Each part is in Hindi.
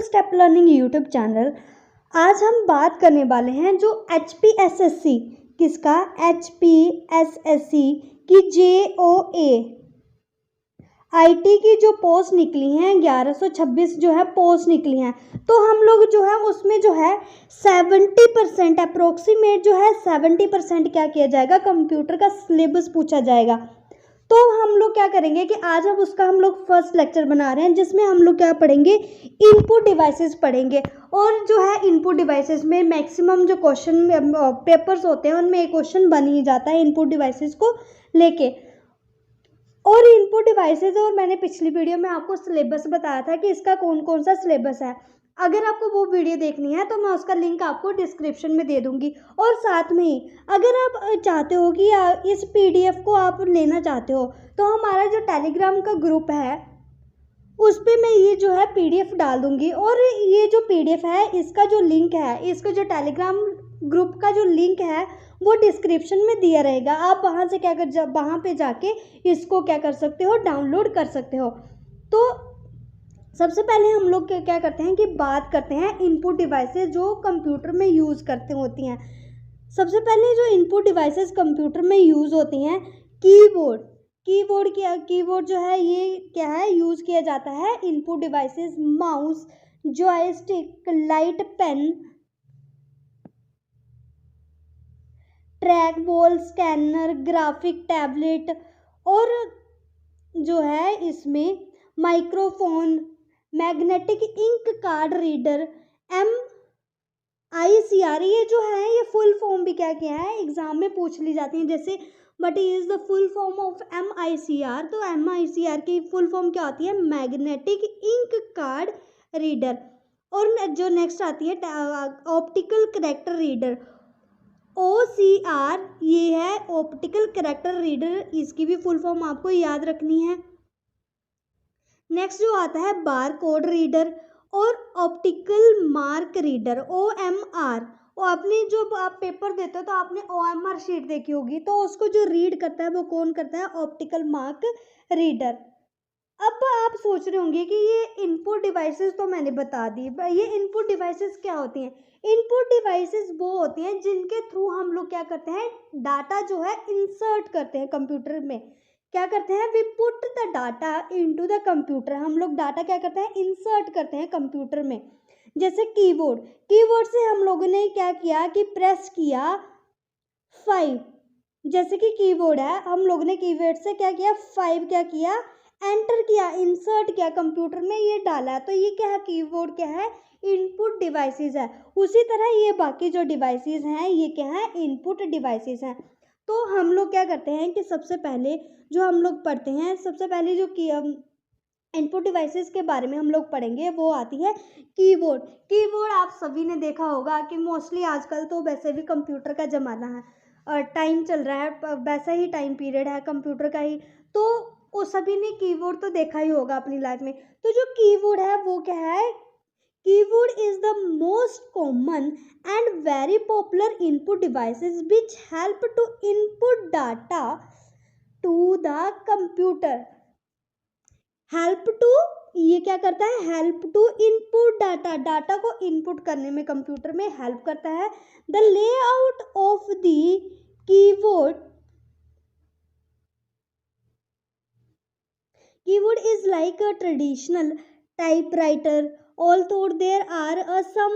Step learning YouTube channel. आज हम बात करने वाले हैं जो HPSSC किसका HPSSC की JOA IT की जो पोस्ट निकली हैं 1126 जो है पोस्ट निकली हैं, तो हम लोग जो है उसमें जो है 70% अप्रोक्सीमेट जो है 70% क्या किया जाएगा, कंप्यूटर का सिलेबस पूछा जाएगा। तो हम लोग क्या करेंगे कि आज हम लोग फर्स्ट लेक्चर बना रहे हैं जिसमें हम लोग क्या पढ़ेंगे, इनपुट डिवाइसेस पढ़ेंगे। और जो है इनपुट डिवाइसेस में मैक्सिमम जो क्वेश्चन पेपर्स होते हैं उनमें एक क्वेश्चन बन ही जाता है इनपुट डिवाइसेस को लेके। और इनपुट डिवाइसेस, और मैंने पिछली वीडियो में आपको सिलेबस बताया था कि इसका कौन कौन सा सिलेबस है। अगर आपको वो वीडियो देखनी है तो मैं उसका लिंक आपको डिस्क्रिप्शन में दे दूंगी। और साथ में ही अगर आप चाहते हो कि इस PDF को आप लेना चाहते हो तो हमारा जो टेलीग्राम का ग्रुप है उस पर मैं ये जो है PDF डाल दूंगी। और ये जो PDF है इसका जो लिंक है, इसका जो टेलीग्राम ग्रुप का जो लिंक है वो डिस्क्रिप्शन में दिया रहेगा। आप वहाँ से वहाँ पे जाके इसको क्या कर सकते हो, डाउनलोड कर सकते हो। तो सबसे पहले हम लोग क्या करते हैं कि बात करते हैं इनपुट डिवाइसेस जो कंप्यूटर में यूज़ करते होती हैं। सबसे पहले जो इनपुट डिवाइसेस कंप्यूटर में यूज़ होती हैं, कीबोर्ड जो है ये क्या है, यूज़ किया जाता है input devices, mouse, joystick, light pen, track ball, scanner, graphic tablet, और जो है इसमें microphone, magnetic ink card reader, MICR, ये जो है ये फुल फॉर्म भी क्या क्या है एग्जाम में पूछ ली जाती है। जैसे but is the full form of MICR, तो MICR की फुल फॉर्म क्या होती है, मैग्नेटिक इंक कार्ड रीडर। और जो नेक्स्ट आती है ऑप्टिकल कैरेक्टर रीडर, OCR, ये है ऑप्टिकल कैरेक्टर रीडर, इसकी भी फुल फॉर्म आपको याद रखनी है। नेक्स्ट जो आता है बार कोड रीडर और ऑप्टिकल मार्क रीडर, OMR। और आपने जो आप पेपर देते हो तो आपने OMR शीट देखी होगी, तो उसको जो रीड करता है वो कौन करता है, ऑप्टिकल मार्क रीडर। अब आप सोच रहे होंगे कि ये इनपुट डिवाइसेस तो मैंने बता दी, ये इनपुट डिवाइसेस क्या होती हैं। इनपुट डिवाइसेस वो होती हैं जिनके थ्रू हम लोग क्या करते हैं, डाटा जो है इंसर्ट करते हैं कंप्यूटर में। क्या करते हैं, we put the data into the computer, हम लोग डाटा क्या करते हैं, इंसर्ट करते हैं कंप्यूटर में। जैसे कीबोर्ड से हम लोगों ने क्या किया कि प्रेस किया 5, जैसे कि कीबोर्ड है, हम लोगों ने कीबोर्ड से क्या किया 5 क्या किया, एंटर किया, इंसर्ट किया कंप्यूटर में, ये डाला। तो ये क्या है, कीबोर्ड क्या है, इनपुट डिवाइसेस है। उसी तरह ये बाकी जो डिवाइसेस हैं ये क्या है, इनपुट डिवाइसेस हैं। तो हम लोग क्या करते हैं कि सबसे पहले जो हम लोग पढ़ते हैं, सबसे पहले जो इनपुट डिवाइसेस के बारे में हम लोग पढ़ेंगे वो आती है कीबोर्ड आप सभी ने देखा होगा कि मोस्टली आजकल तो वैसे भी कंप्यूटर का ज़माना है और टाइम चल रहा है, वैसा ही टाइम पीरियड है कंप्यूटर का ही, तो वो सभी ने कीबोर्ड तो देखा ही होगा अपनी लाइफ में। तो जो कीबोर्ड है वो क्या है, keyboard is the most common and very popular input devices which help to input data to the computer. Help to, ये क्या करता है, हेल्प टू इनपुट डाटा को इनपुट करने में कंप्यूटर में हेल्प करता है। The layout of the keyboard is like a traditional typewriter, although there are some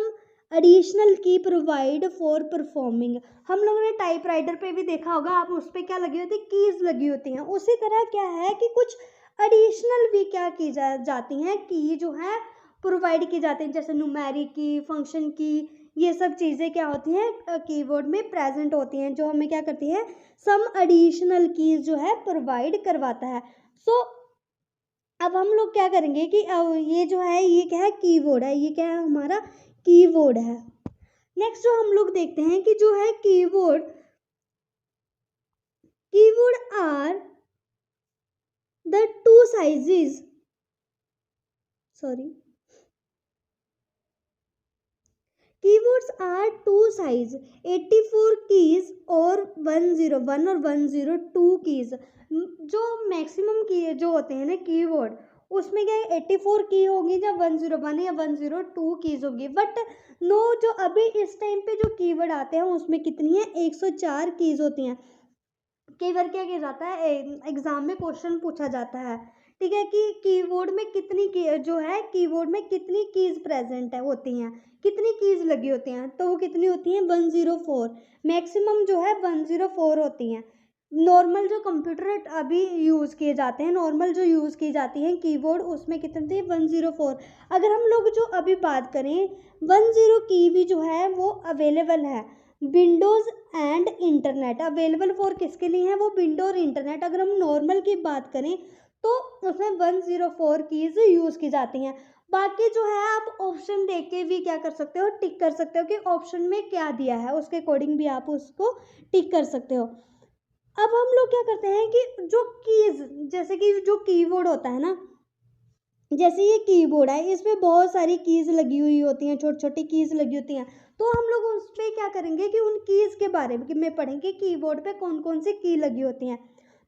additional key provide for performing. हम लोगों ने टाइपराइटर पे भी देखा होगा, आप उस पर क्या लगी होती है, कीज लगी होती हैं। उसी तरह क्या है कि कुछ एडिशनल भी क्या की जाती हैं, की जो है प्रोवाइड की जाती हैं, जैसे न्यूमेरिक की, फंक्शन की, ये सब चीज़ें क्या होती हैं कीबोर्ड में प्रेजेंट होती हैं, जो हमें क्या करती है, सम एडिशनल कीज जो है प्रोवाइड करवाता है। सो अब हम लोग क्या करेंगे कि ये जो है ये क्या है, कीबोर्ड है, ये क्या है, हमारा कीबोर्ड है। नेक्स्ट जो हम लोग देखते हैं कि जो है keyboard are the two sizes, keyboards are two size, 84 keys और 101 और 102 कीज। जो मैक्सिमम की जो होते हैं ना कीबोर्ड, उसमें क्या है 84 की होगी या 101 या 102 कीज़ होगी, बट नो जो अभी इस टाइम पे जो कीवर्ड आते हैं उसमें कितनी है 104 कीज़ होती हैं। कई बार क्या किया जाता है एग्जाम में क्वेश्चन पूछा जाता है, ठीक है, कि कीबोर्ड में कितनी जो है कीबोर्ड में कितनी कीज प्रेजेंट है होती हैं, कितनी कीज लगी होती हैं, तो वो कितनी होती हैं 104, मैक्सिमम जो है 104 होती हैं। नॉर्मल जो कंप्यूटर अभी यूज़ किए जाते हैं, नॉर्मल जो यूज़ की जाती है कीबोर्ड, उसमें कितनी थी 104। अगर हम लोग जो अभी बात करें 10 की भी जो है वो अवेलेबल है Windows and internet, available for किसके लिए है वो विंडो और इंटरनेट। अगर हम नॉर्मल की बात करें तो उसमें 104 कीज़ यूज़ की जाती हैं। बाकी जो है आप ऑप्शन देख के भी क्या कर सकते हो, टिक कर सकते हो कि ऑप्शन में क्या दिया है, उसके अकॉर्डिंग भी आप उसको टिक कर सकते हो। अब हम लोग क्या करते हैं कि जो कीज़, जैसे कि जो कीबोर्ड होता है ना, जैसे ये कीबोर्ड है इसमें बहुत सारी कीज़ लगी हुई होती हैं, छोटी छोटी कीज़ लगी होती हैं, तो हम लोग उस पर क्या करेंगे कि उन कीज़ के बारे में पढ़ेंगे कीबोर्ड पे कौन कौन सी की लगी होती हैं।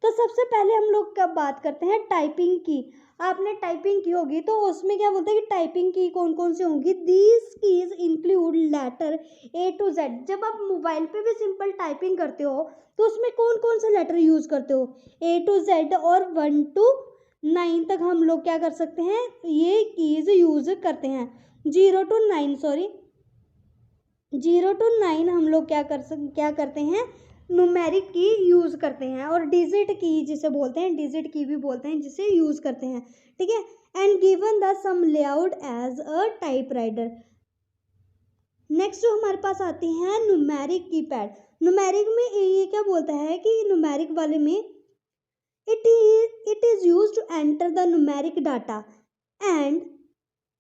तो सबसे पहले हम लोग कब बात करते हैं टाइपिंग की। आपने टाइपिंग की होगी तो उसमें क्या बोलते हैं कि टाइपिंग की कौन कौन सी होंगी, these keys include letter A to Z। जब आप मोबाइल पे भी सिंपल टाइपिंग करते हो तो उसमें कौन कौन से लेटर यूज़ करते हो, A to Z और 1 to 9 तक हम लोग क्या कर सकते हैं, ये कीज यूज करते हैं। 0 to 9 सॉरी 0 to 9 हम लोग क्या करते हैं, न्यूमेरिक की यूज़ करते हैं, और डिजिट की जिसे बोलते हैं, डिजिट की भी बोलते हैं, जिसे यूज़ करते हैं, ठीक है। And given the same layout as a typewriter. Next जो हमारे पास आती है न्यूमेरिक कीपैड। न्यूमेरिक में ये क्या बोलता है कि न्यूमेरिक वाले में it is used to enter the numeric data and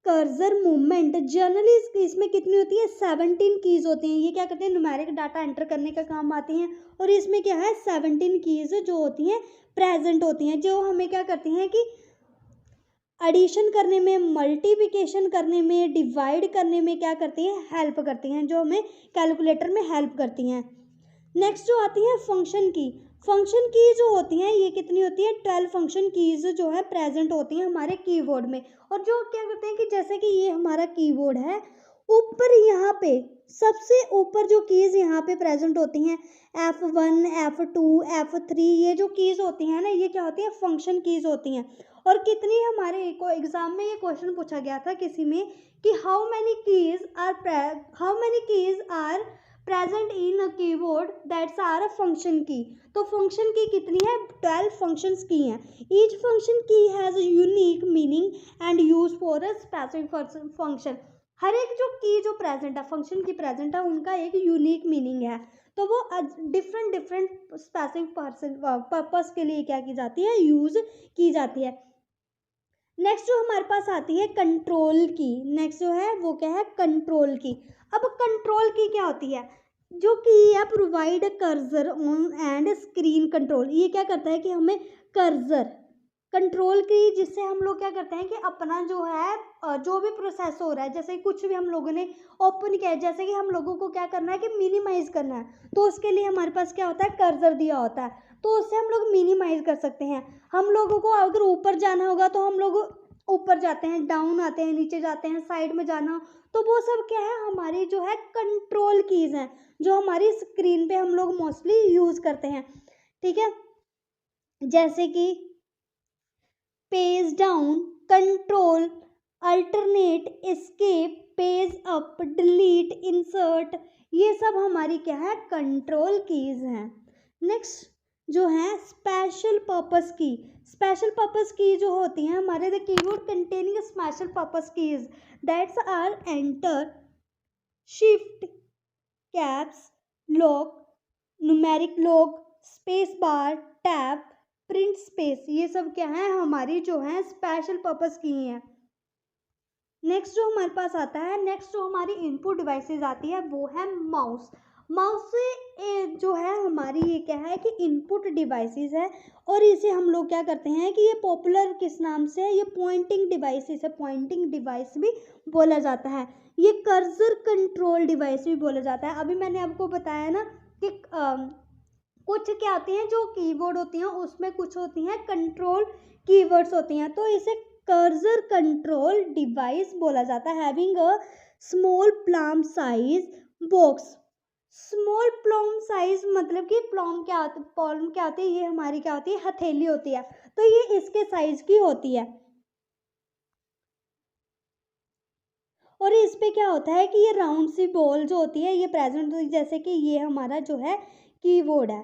cursor movement generally इसमें कितनी होती है 17 कीज होती हैं। ये क्या करते हैं न्यूमेरिक डाटा एंटर करने का काम आती हैं, और इसमें क्या है 17 कीज जो होती हैं प्रेजेंट होती हैं, जो हमें क्या करती हैं कि एडिशन करने में, मल्टीप्लिकेशन करने में, डिवाइड करने में क्या करती हैं, हेल्प करती हैं, जो हमें कैलकुलेटर में हेल्प करती हैं। नेक्स्ट जो आती है फंक्शन की। फंक्शन की जो होती हैं ये कितनी होती है 12 फंक्शन कीज जो है प्रेजेंट होती हैं हमारे कीबोर्ड में। और जो क्या करते हैं कि जैसे कि ये हमारा कीबोर्ड है, ऊपर यहाँ पे सबसे ऊपर जो कीज यहाँ पे प्रेजेंट होती हैं F1 F2 F3, ये जो कीज होती हैं ना ये क्या होती है फंक्शन कीज होती हैं। और कितनी हमारे को एग्जाम में ये क्वेश्चन पूछा गया था किसी में कि how many keys are present in a keyboard that's are a function key. तो फंक्शन की कितनी है 12 फंक्शंस की हैं। Each function key has a unique meaning and use for a specific function. हर एक जो की जो प्रेजेंट है फंक्शन की प्रेजेंट है उनका एक यूनिक मीनिंग है, तो वो डिफरेंट स्पेसिफिक पर्पस के लिए क्या की जाती है यूज की जाती है। नेक्स्ट जो हमारे पास आती है कंट्रोल की। नेक्स्ट जो है वो क्या है कंट्रोल की। अब कंट्रोल की क्या होती है, जो कि है provide cursor on and screen control. ये क्या करता है कि हमें कर्सर कंट्रोल की, जिससे हम लोग क्या करते हैं कि अपना जो है जो भी प्रोसेस हो रहा है, जैसे कुछ भी हम लोगों ने ओपन किया है, जैसे कि हम लोगों को क्या करना है कि मिनिमाइज करना है, तो उसके लिए हमारे पास क्या होता है कर्सर दिया होता है, तो उससे हम लोग मिनिमाइज कर सकते हैं। हम लोगों को अगर ऊपर जाना होगा तो हम लोग ऊपर जाते हैं, डाउन आते हैं, नीचे जाते हैं, साइड में जाना, तो वो सब क्या है हमारी जो है कंट्रोल कीज हैं, जो हमारी स्क्रीन पे हम लोग मोस्टली यूज करते हैं, ठीक है। जैसे कि page down, control, alternate, escape, page up, delete, insert, ये सब हमारी क्या है कंट्रोल कीज हैं। नेक्स्ट जो है special purpose key. Special purpose key जो होती हैं हमारे the keyboard containing special purpose keys that's are enter, shift, caps lock, numeric lock, space bar, tab, print space, ये सब क्या है हमारी जो है स्पेशल पर्पस की हैं। नेक्स्ट जो हमारे पास आता है, नेक्स्ट जो हमारी इनपुट डिवाइसेस आती है वो है माउस। माउस से जो है हमारी ये क्या है कि इनपुट डिवाइसेस है, और इसे हम लोग क्या करते हैं कि ये पॉपुलर किस नाम से है, ये पॉइंटिंग डिवाइसेस है, पॉइंटिंग डिवाइस भी बोला जाता है, ये कर्सर कंट्रोल डिवाइस भी बोला जाता है। अभी मैंने आपको बताया ना कि कुछ क्या होती हैं जो कीवर्ड होती हैं उसमें कुछ होती हैं कंट्रोल कीवर्ड्स होती हैं, तो इसे कर्सर कंट्रोल डिवाइस बोला जाता है, having a small plum size box. Small plum size मतलब कि प्लम क्या होती है, ये हमारी क्या होती है, हथेली होती है, तो ये इसके साइज की होती है। और इस पे क्या होता है कि ये राउंड सी बॉल जो होती है ये प्रेजेंट होती है, जैसे कि ये हमारा जो है कीबोर्ड है,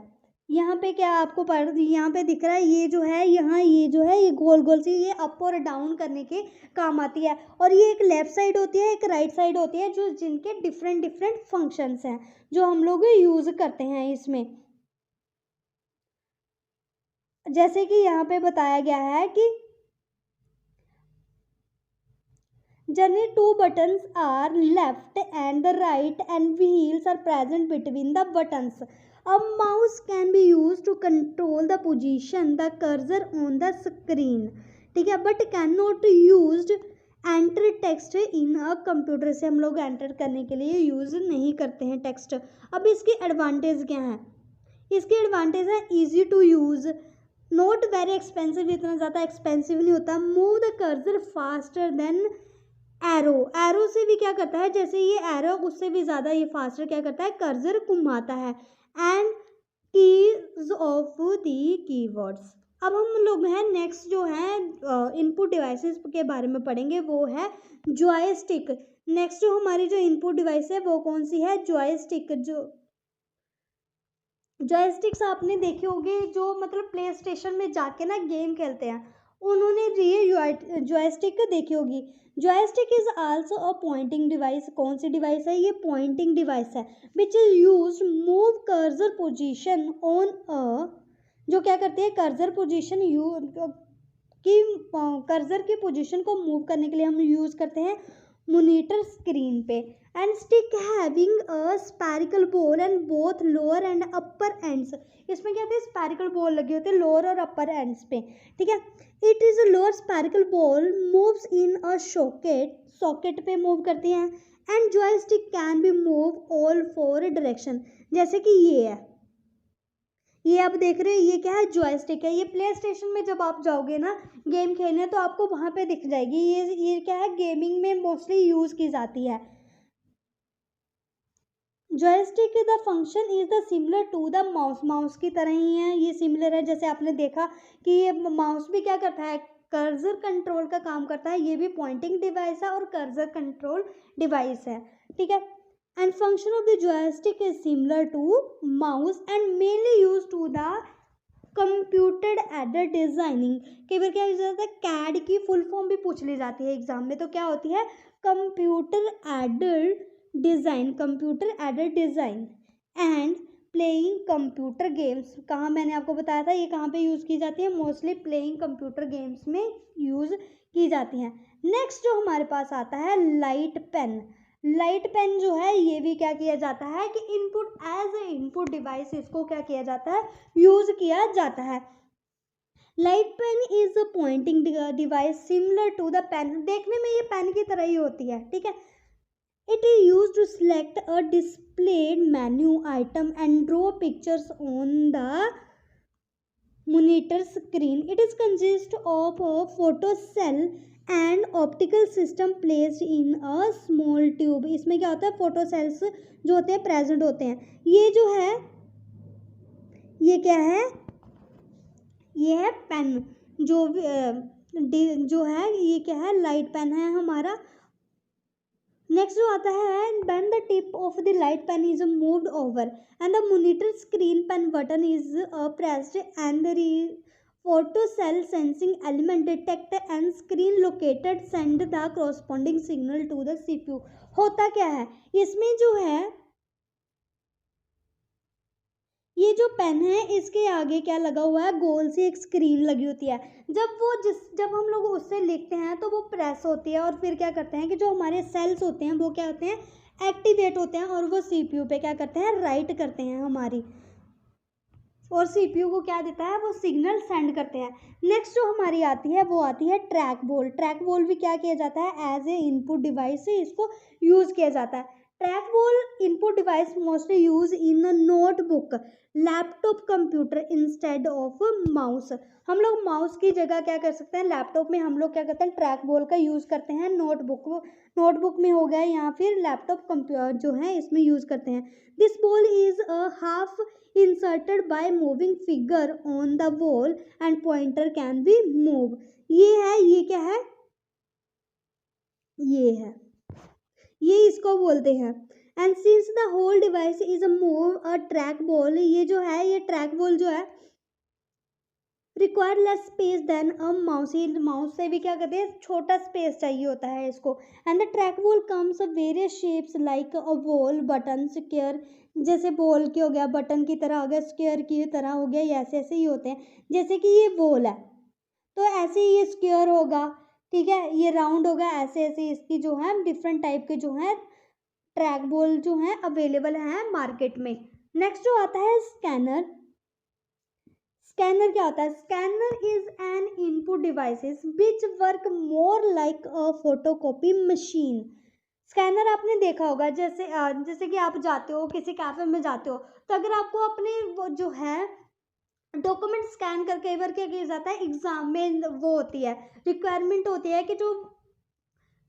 यहाँ पे क्या आपको यहाँ पे दिख रहा है, ये जो है यहाँ ये जो है ये गोल गोल सी, ये अप और डाउन करने के काम आती है। और ये एक लेफ्ट साइड होती है, एक राइट साइड होती है, जो जिनके डिफरेंट डिफरेंट फंक्शंस हैं जो हम लोग यूज करते हैं इसमें। जैसे कि यहाँ पे बताया गया है कि Generally, two buttons are left and the right, and wheels are present between the buttons. A mouse can be used to control the position the cursor on the screen. ठीक है, but cannot used enter text in a computer से हम लोग एंटर करने के लिए यूज नहीं करते हैं टेक्स्ट। अब इसकी एडवांटेज क्या है? इसकी एडवांटेज है easy to use, not very expensive, इतना ज़्यादा एक्सपेंसिव नहीं होता, move the cursor faster than arrow से भी क्या करता है, जैसे ये एरो उससे भी ज़्यादा ये फास्टर क्या करता है, कर्सर घुमाता है। And keys of the keywords. अब हम लोग हैं नेक्स्ट जो है इनपुट डिवाइसेस के बारे में पढ़ेंगे, वो है जॉयस्टिक। नेक्स्ट जो हमारी जो इनपुट डिवाइस है वो कौन सी है, जॉयस्टिक। जो जॉयस्टिक्स आपने देखे होंगे, जो मतलब प्ले स्टेशन में जाके ना गेम खेलते हैं, उन्होंने ये जॉयस्टिक देखी होगी। Joystick is also a pointing device. कौन सी डिवाइस है, ये पॉइंटिंग डिवाइस है, which is use move cursor position on a, जो क्या करती है, कर्सर पोजीशन की कर्सर की पोजीशन को मूव करने के लिए हम यूज करते हैं मॉनिटर स्क्रीन पे। And stick having a spherical ball and both lower and upper ends. इसमें क्या होता है, स्पेरिकल बॉल लगे होते हैं लोअर और अपर एंड्स पे, ठीक है। It is lower spherical ball moves in a socket पे मूव करती हैं। And joystick can be move all 4 direction, जैसे कि ये है, ये आप देख रहे हैं, ये क्या है, जॉयस्टिक है। ये प्ले स्टेशन में जब आप जाओगे ना गेम खेलने तो आपको वहाँ पे दिख जाएगी, ये क्या है, गेमिंग में मोस्टली यूज की जाती है। Joystick the function is the similar to the mouse की तरह ही है, ये सिमिलर है। जैसे आपने देखा कि ये माउस भी क्या करता है, कर्सर कंट्रोल का काम करता है, ये भी पॉइंटिंग डिवाइस है और कर्सर कंट्रोल डिवाइस है, ठीक है। And function of the joystick is similar to mouse and mainly used to the computer aided designing। कई बार क्या हो जाता है, कैड की फुल फॉर्म भी पूछ ली जाती है एग्जाम में, तो क्या होती है, computer aided design, computer aided design and playing computer games. कहाँ मैंने आपको बताया था ये कहाँ पे यूज़ की जाती है, मोस्टली प्लेइंग कंप्यूटर गेम्स में यूज़ की जाती हैं। नेक्स्ट जो हमारे पास आता है लाइट पेन। लाइट पेन जो है ये भी क्या किया जाता है कि input as a input device इसको क्या किया जाता है, यूज किया जाता है। Light pen is a pointing device similar to the pen, देखने में ये पेन की तरह ही होती है, ठीक है। It is use to select a displayed menu item and draw pictures on the monitor screen. It is consist of a photo cell and optical system placed in a small tube. इसमें क्या होता है, फोटो सेल्स जो होते हैं प्रेजेंट होते हैं। ये जो है ये क्या है, ये है पेन, जो है ये क्या है, लाइट पेन है हमारा। नेक्स्ट जो आता है, when the tip of the light pen is moved over and the monitor screen pen button is pressed and the photo cell sensing element detect and screen located send the corresponding signal to the CPU। होता क्या है इसमें जो है, ये जो पेन है इसके आगे क्या लगा हुआ है, गोल सी एक स्क्रीन लगी होती है। जब हम लोग उससे लिखते हैं तो वो प्रेस होती है और फिर क्या करते हैं कि जो हमारे सेल्स होते हैं वो क्या होते हैं, एक्टिवेट होते हैं और वो सीपीयू पे क्या करते हैं, राइट करते हैं हमारी, और सीपीयू को क्या देता है, वो सिग्नल सेंड करते हैं। नेक्स्ट जो हमारी आती है वो आती है ट्रैक बॉल। ट्रैक बॉल भी क्या किया जाता है, एज ए इनपुट डिवाइस से इसको यूज़ किया जाता है। Trackball input device mostly used in a notebook, laptop computer instead of mouse. हम लोग माउस की जगह क्या कर सकते हैं, लैपटॉप में हम लोग क्या करते हैं, ट्रैक बॉल का यूज़ करते हैं। नोटबुक में हो गया या फिर लैपटॉप कंप्यूटर जो है इसमें यूज़ करते हैं। This ball is a half inserted by moving figure on the ball and pointer can be move. ये है, ये क्या है, ये इसको बोलते हैं। And since the whole device is a move a track ball, ये जो है, ये ट्रैक बॉल जो है require less space than a mouse. ये माउस से भी क्या कहते हैं, छोटा स्पेस चाहिए होता है इसको। And the track ball comes various shapes like a ball, button, square, जैसे बॉल की हो गया, बटन की तरह हो गया, स्क्वायर की तरह हो गया, ऐसे ऐसे ही होते हैं। जैसे कि ये बॉल है तो ऐसे ही ये स्क्वायर होगा, ठीक है, ये राउंड होगा, ऐसे ऐसे इसकी जो है डिफरेंट टाइप के जो है ट्रैक बॉल जो है अवेलेबल है मार्केट में। नेक्स्ट जो आता है स्कैनर। स्कैनर क्या होता है, scanner is an input devices which work more like a photocopy machine. Scanner आपने देखा होगा, जैसे कि आप जाते हो किसी कैफे में जाते हो, तो अगर आपको अपने वो जो है डॉक्यूमेंट स्कैन करके कई बार क्या किया जाता है, एग्जाम में वो होती है, रिक्वायरमेंट होती है कि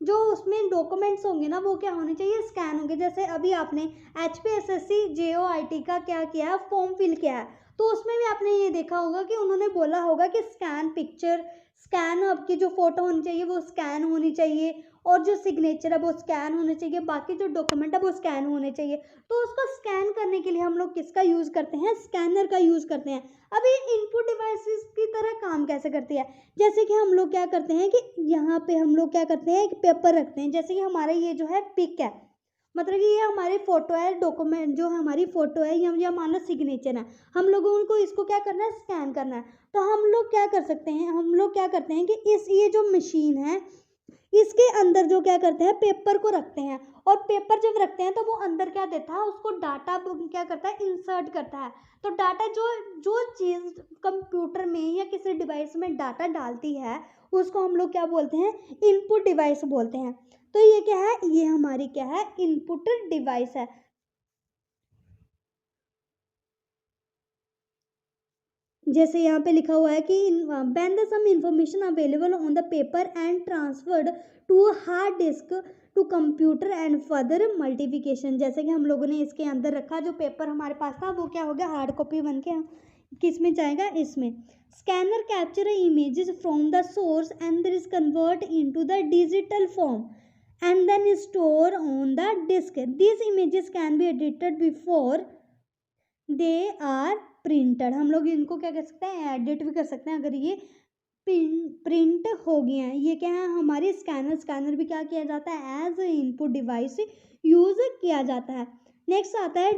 जो उसमें डॉक्यूमेंट्स होंगे ना वो क्या होने चाहिए, स्कैन होंगे। जैसे अभी आपने HPSSC JOIT का क्या किया है, फॉर्म फिल किया है, तो उसमें भी आपने ये देखा होगा कि उन्होंने बोला होगा कि स्कैन पिक्चर, स्कैन आपकी जो फोटो होनी चाहिए वो स्कैन होनी चाहिए, और जो सिग्नेचर है वो स्कैन होने चाहिए, बाकी जो डॉक्यूमेंट है वो स्कैन होने चाहिए। तो उसको स्कैन करने के लिए हम लोग किसका यूज़ करते हैं, स्कैनर का यूज़ करते हैं। अब ये इनपुट डिवाइसेस की तरह काम कैसे करती है, जैसे कि हम लोग क्या करते हैं कि यहाँ पे हम लोग क्या करते हैं, एक पेपर रखते हैं, जैसे कि हमारा ये जो है पिक है, मतलब कि ये हमारी फोटो है, डॉक्यूमेंट जो हमारी फोटो है या मान लो सिग्नेचर है, हम लोगों को इसको क्या करना है, स्कैन करना है। तो हम लोग क्या कर सकते हैं, हम लोग क्या करते हैं कि ये जो मशीन है इसके अंदर जो क्या करते हैं, पेपर को रखते हैं, और पेपर जब रखते हैं तो वो अंदर क्या देता है, उसको डाटा क्या करता है, इंसर्ट करता है। तो डाटा जो जो चीज़ कंप्यूटर में या किसी डिवाइस में डाटा डालती है उसको हम लोग क्या बोलते हैं, इनपुट डिवाइस बोलते हैं। तो ये क्या है, ये हमारी क्या है, इनपुट डिवाइस है। जैसे यहाँ पे लिखा हुआ है कि when the some information available on the paper and transferred to a hard disk to computer and further multiplication। जैसे कि हम लोगों ने इसके अंदर रखा, जो पेपर हमारे पास था वो क्या हो गया, हार्ड कॉपी बन के किस में जाएगा, इसमें। Scanner capture images from the source and this convert into the digital form and then store on the disk. These images can be edited before they are printed। हम लोग इनको क्या कर सकते हैं, एडिट भी कर सकते हैं अगर ये प्रिंट हो गए हैं। ये क्या है, हमारी स्कैनर भी क्या किया जाता है, as a input device use किया जाता है। नेक्स्ट आता है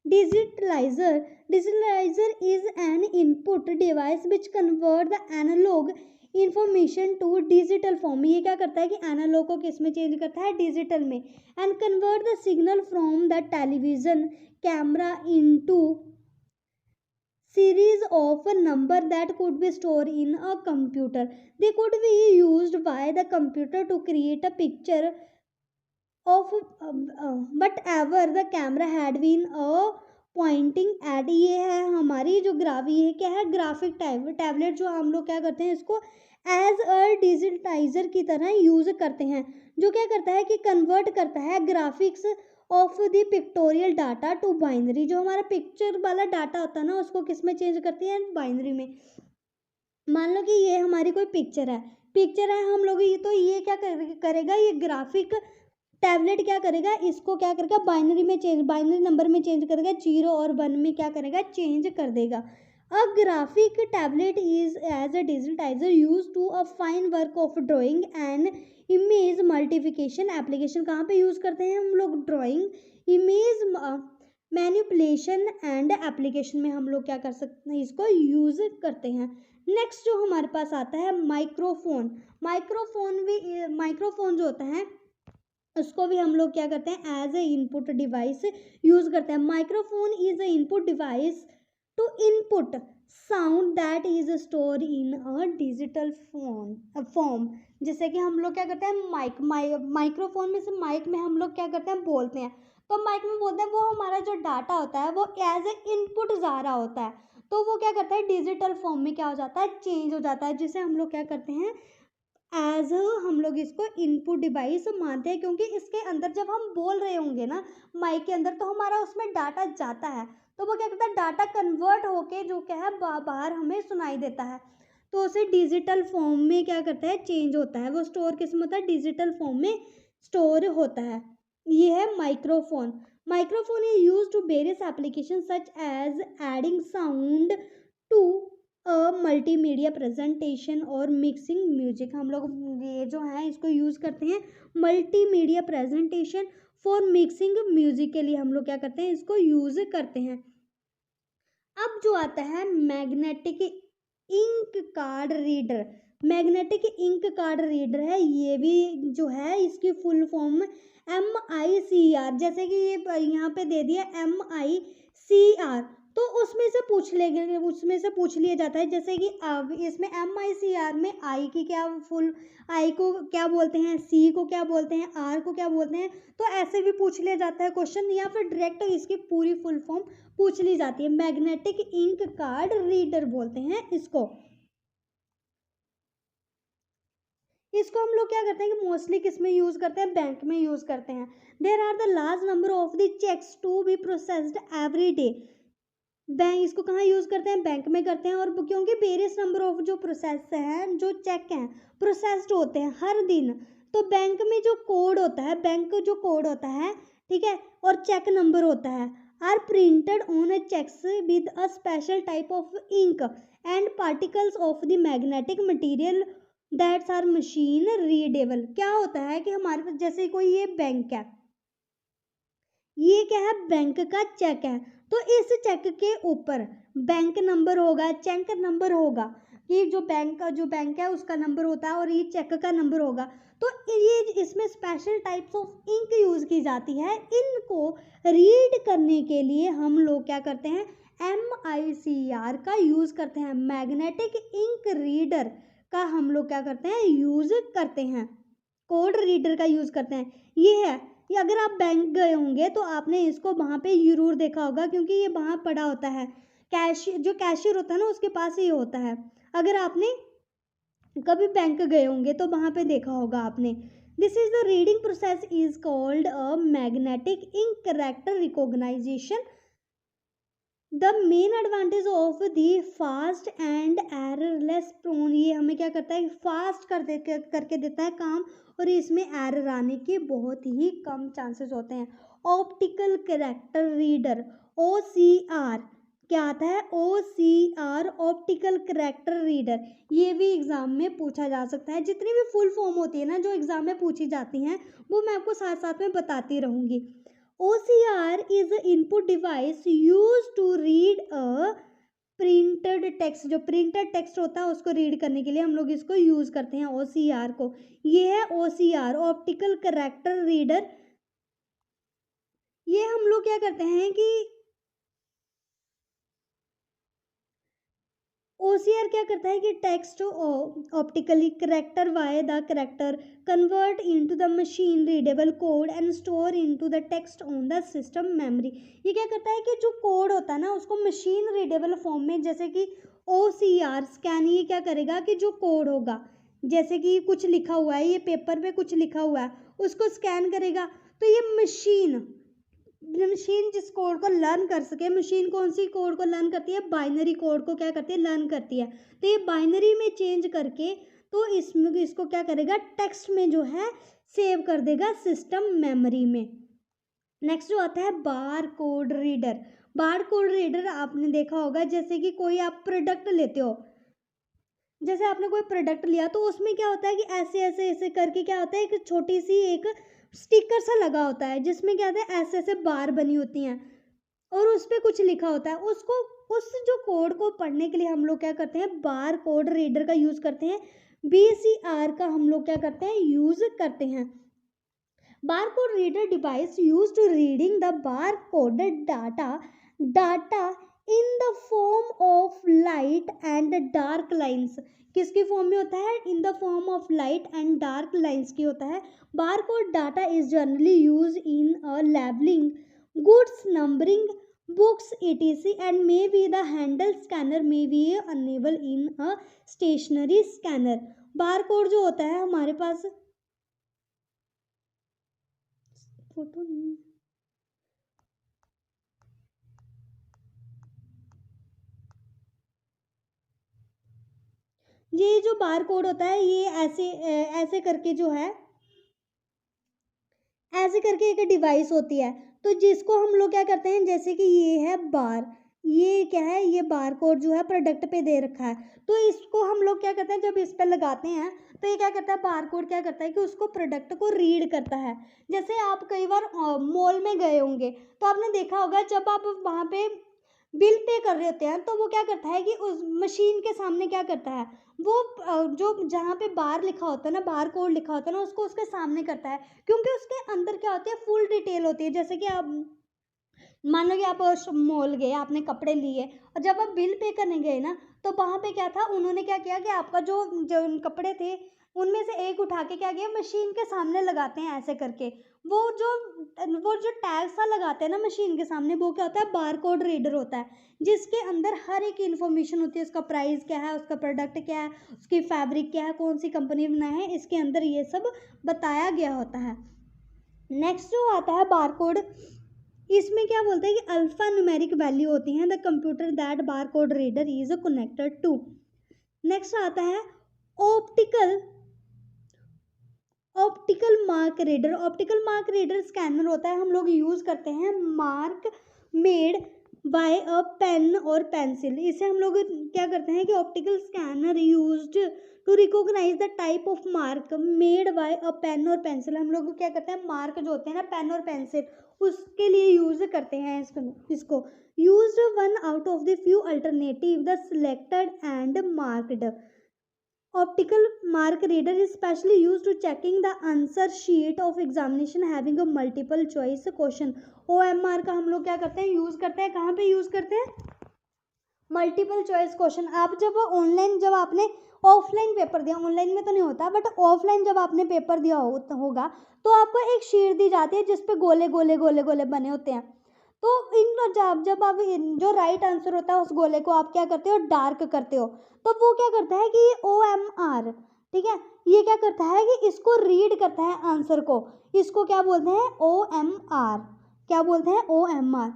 digitaliser. Digitaliser is an input device which convert the analogue information to digital form. ये क्या करता है कि एनालॉग को किस में चेंज करता है, डिजिटल में। And convert the signal from the television camera into series of a number that could be stored in a computer. They could be used by the computer to create a picture of whatever the camera had been pointing at। ये है हमारी जो ये क्या है, ग्राफिक टैबलेट, जो हम लोग क्या करते हैं, इसको एज अ डिजिटाइजर की तरह यूज करते हैं, जो क्या करता है कि कन्वर्ट करता है graphics of the pictorial data to binary. जो हमारा पिक्चर वाला डाटा होता है ना उसको किस में चेंज करती है, बाइनरी में। मान लो कि ये हमारी कोई पिक्चर है हम लोग, ये तो ये क्या करेगा, ये ग्राफिक टैबलेट क्या करेगा, इसको क्या करेगा, बाइनरी नंबर में चेंज करेगा, 0 और 1 में क्या करेगा, चेंज कर देगा। A graphic tablet is as a digitiser use to a fine work of drawing and image multiplication application. कहाँ पे यूज करते हैं हम लोग, drawing, image manipulation and application में हम लोग क्या कर सकते हैं, इसको यूज करते हैं। नेक्स्ट जो हमारे पास आता है माइक्रोफोन। माइक्रोफोन जो होता है उसको भी हम लोग क्या करते हैं, as a input device use करते हैं। Microphone is a input device to input sound that is store in a digital form. जैसे कि हम लोग क्या करते हैं माइक्रोफोन में से माइक में हम लोग क्या करते हैं बोलते हैं, तो माइक में बोलते हैं वो हमारा जो डाटा होता है वो एज ए इनपुट जा रहा होता है, तो वो क्या करता है डिजिटल फॉर्म में क्या हो जाता है चेंज हो जाता है, जिसे हम लोग क्या करते हैं एज हम लोग इसको इनपुट डिवाइस मानते हैं, क्योंकि इसके अंदर जब हम बोल रहे होंगे ना माइक के अंदर तो हमारा उसमें डाटा जाता है, तो वो क्या करता है डाटा कन्वर्ट होके जो क्या है बाहर हमें सुनाई देता है, तो उसे डिजिटल फॉर्म में क्या करता है चेंज होता है, वो स्टोर किस में होता है डिजिटल फॉर्म में स्टोर होता है। ये है microphone. Microphone is use to various application such as adding sound to multimedia presentation और मिक्सिंग म्यूजिक। हम लोग ये जो है इसको यूज़ करते हैं multimedia presentation for mixing music के लिए, हम लोग क्या करते हैं इसको यूज़ करते हैं। अब जो आता है magnetic ink card reader. Magnetic ink card reader है, ये भी जो है इसकी फुल फॉर्म MICR, जैसे कि ये यहाँ पे दे दिया MICR, तो उसमें से पूछ लिया जाता है, जैसे कि अब इसमें MICR में आई की क्या फुल, आई को क्या बोलते हैं, सी को क्या बोलते हैं, आर को क्या बोलते हैं, तो ऐसे भी पूछ लिया जाता है क्वेश्चन, या फिर डायरेक्ट इसकी पूरी फुल फॉर्म पूछ ली जाती है। मैग्नेटिक इंक कार्ड रीडर बोलते हैं इसको। इसको हम लोग क्या करते हैं कि मोस्टली किस में यूज़ करते हैं, बैंक में यूज़ करते हैं। There are the large number of the cheques to be processed every day. Bank इसको कहाँ यूज़ करते हैं, बैंक में करते हैं, और क्योंकि वेरियस नंबर ऑफ जो प्रोसेस हैं जो चेक हैं प्रोसेस्ड होते हैं हर दिन, तो बैंक में जो कोड होता है, बैंक जो कोड होता है ठीक है, और चेक नंबर होता है, are printed on cheques with a special type of ink and particles of the magnetic material that's are machine readable. क्या होता है कि हमारे पास जैसे कोई ये बैंक है, ये क्या है बैंक का चेक है, तो इस चेक के ऊपर बैंक नंबर होगा, चेक नंबर होगा, ये जो बैंक है उसका नंबर होता है और ये चेक का नंबर होगा, तो ये इसमें special types of ink use की जाती है। इनको रीड करने के लिए हम लोग क्या करते हैं MICR का यूज करते हैं, मैग्नेटिक इंक रीडर का हम लोग क्या करते हैं यूज करते हैं, कोड रीडर का यूज करते हैं। ये है, ये अगर आप बैंक गए होंगे तो आपने इसको वहाँ पे जरूर देखा होगा, क्योंकि ये वहाँ पड़ा होता है, जो कैशियर होता है ना उसके पास ही होता है। अगर आपने कभी बैंक गए होंगे तो वहाँ पे देखा होगा आपने। This is the reading process is called a magnetic ink character recognization. The main advantage of the fast and errorless prone, ये हमें क्या करता है फास्ट करके देता है काम, और इसमें एरर आने के बहुत ही कम चांसेस होते हैं। ऑप्टिकल कैरेक्टर रीडर OCR, क्या आता है OCR ऑप्टिकल कैरेक्टर रीडर, ये भी एग्जाम में पूछा जा सकता है। जितनी भी फुल फॉर्म होती है ना जो एग्जाम में पूछी जाती हैं वो मैं आपको साथ साथ में बताती रहूँगी। OCR is an input device used to read a printed text। जो प्रिंटेड टेक्स्ट होता है उसको रीड करने के लिए हम लोग इसको यूज करते हैं OCR को। ये है OCR ऑप्टिकल कैरेक्टर रीडर। ये हम लोग क्या करते हैं कि OCR क्या करता है कि text optically character why the character convert into the machine readable code and store into the text on the system memory. ये क्या करता है कि जो कोड होता है ना उसको मशीन रीडेबल फॉर्म में, जैसे कि OCR स्कैन, ये क्या करेगा कि जो कोड होगा, जैसे कि कुछ लिखा हुआ है, ये पेपर पे कुछ लिखा हुआ है, उसको स्कैन करेगा, तो ये मशीन जिस कोड को लर्न कर सके, मशीन कौन सी कोड को लर्न करती है, बाइनरी कोड को क्या करती है लर्न करती है, तो ये बाइनरी में चेंज करके तो इसको क्या करेगा टेक्स्ट में जो है सेव कर देगा सिस्टम मेमोरी में। नेक्स्ट जो आता है बार कोड रीडर। बार कोड रीडर आपने देखा होगा, जैसे कि कोई आप प्रोडक्ट लेते हो, जैसे आपने कोई प्रोडक्ट लिया तो उसमें क्या होता है कि ऐसे ऐसे ऐसे करके क्या होता है एक छोटी सी एक स्टिकर सा लगा होता है, जिसमें क्या होता है ऐसे ऐसे बार बनी होती हैं और उस पर कुछ लिखा होता है। उसको उस जो कोड को पढ़ने के लिए हम लोग क्या करते हैं बार कोड रीडर का यूज़ करते हैं, BCR का हम लोग क्या करते हैं यूज़ करते हैं। Bar code reader device use to reading the bar coded data in the form of light and dark lines. किसकी फॉर्म में होता है? In the form of light and dark lines की होता है। Barcode data is generally use in a labelling, goods numbering, books etc and may be the handle scanner may be unable in a stationary scanner। Barcode जो होता है हमारे पास, फोटो नहीं, ये जो बार कोड होता है ये ऐसे करके जो है, ऐसे करके एक डिवाइस होती है, तो जिसको हम लोग क्या करते हैं, जैसे कि ये है बार, ये क्या है, ये बार कोड जो है प्रोडक्ट पे दे रखा है, तो इसको हम लोग क्या करते हैं, जब इस पे लगाते हैं तो ये क्या करता है, बार कोड क्या करता है कि उसको प्रोडक्ट को रीड करता है। जैसे आप कई बार मॉल में गए होंगे तो आपने देखा होगा, जब आप वहाँ पे बिल पे कर रहे होते हैं तो वो क्या करता है कि उस मशीन के सामने क्या करता है, वो जो जहाँ पे बार लिखा होता है ना, बार कोड लिखा होता है ना, उसको उसके सामने करता है, क्योंकि उसके अंदर क्या होती है, फुल डिटेल होती है। जैसे कि आप मान लो कि आप मॉल गए, आपने कपड़े लिए, और जब आप बिल पे करने गए ना, तो वहाँ पे क्या था, उन्होंने क्या किया कि आपका जो जो कपड़े थे उनमें से एक उठा के क्या किया, मशीन के सामने लगाते हैं ऐसे करके। वो जो टैग सा लगाते हैं ना मशीन के सामने, वो क्या होता है, बार कोड रीडर होता है, जिसके अंदर हर एक इन्फॉर्मेशन होती है, उसका प्राइस क्या है, उसका प्रोडक्ट क्या है, उसकी फैब्रिक क्या है, कौन सी कंपनी बनाया है, इसके अंदर ये सब बताया गया होता है। नेक्स्ट जो आता है बार कोड, इसमें क्या बोलते हैं कि अल्फा न्यूमेरिक वैल्यू होती हैं, the computer that bar code reader is connected to. Next आता है optical optical mark reader. Optical mark reader scanner होता है, हम लोग यूज़ करते हैं mark made by a pen और पेंसिल। इसे हम लोग क्या करते हैं कि optical scanner used to recognise the type of mark made by a pen और पेंसिल। हम लोग क्या करते हैं, मार्क जो होते हैं ना पेन और पेंसिल, उसके लिए यूज करते हैं इसको। Used one out of the few alternative the selected and marked. Optical mark reader is specially used to checking the answer sheet of examination having a multiple choice question। OMR का हम लोग क्या करते हैं, यूज करते हैं, कहाँ पे यूज करते हैं, मल्टीपल चॉइस क्वेश्चन। आप जब ऑनलाइन, जब आपने ऑफलाइन पेपर दिया, ऑनलाइन में तो नहीं होता बट ऑफलाइन जब आपने पेपर दिया होगा, तो आपको एक शीट दी जाती है जिसपे गोले गोले गोले गोले बने होते हैं। तो जब आप जो राइट आंसर होता है उस गोले को आप क्या करते हो, डार्क करते हो, तो वो क्या करता है कि ये OMR, ठीक है, ये क्या करता है कि इसको रीड करता है आंसर को, इसको क्या बोलते हैं, OMR, क्या बोलते हैं, OMR।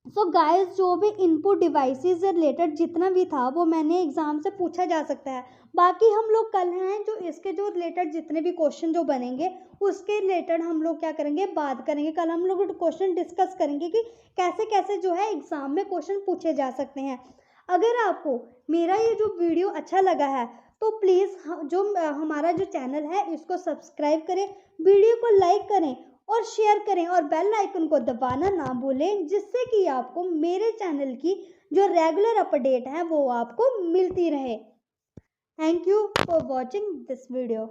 सो गाइस, जो भी इनपुट डिवाइसेस से रिलेटेड जितना भी था वो मैंने एग्जाम से पूछा जा सकता है। बाकी हम लोग कल हैं जो इसके जो रिलेटेड जितने भी क्वेश्चन जो बनेंगे उसके रिलेटेड हम लोग क्या करेंगे, बात करेंगे। कल हम लोग क्वेश्चन डिस्कस करेंगे कि कैसे कैसे जो है एग्जाम में क्वेश्चन पूछे जा सकते हैं। अगर आपको मेरा ये जो वीडियो अच्छा लगा है तो प्लीज़ जो हमारा जो चैनल है इसको सब्सक्राइब करें, वीडियो को लाइक करें और शेयर करें, और बेल आइकन को दबाना ना भूलें, जिससे कि आपको मेरे चैनल की जो रेगुलर अपडेट है वो आपको मिलती रहे। Thank you for watching this video.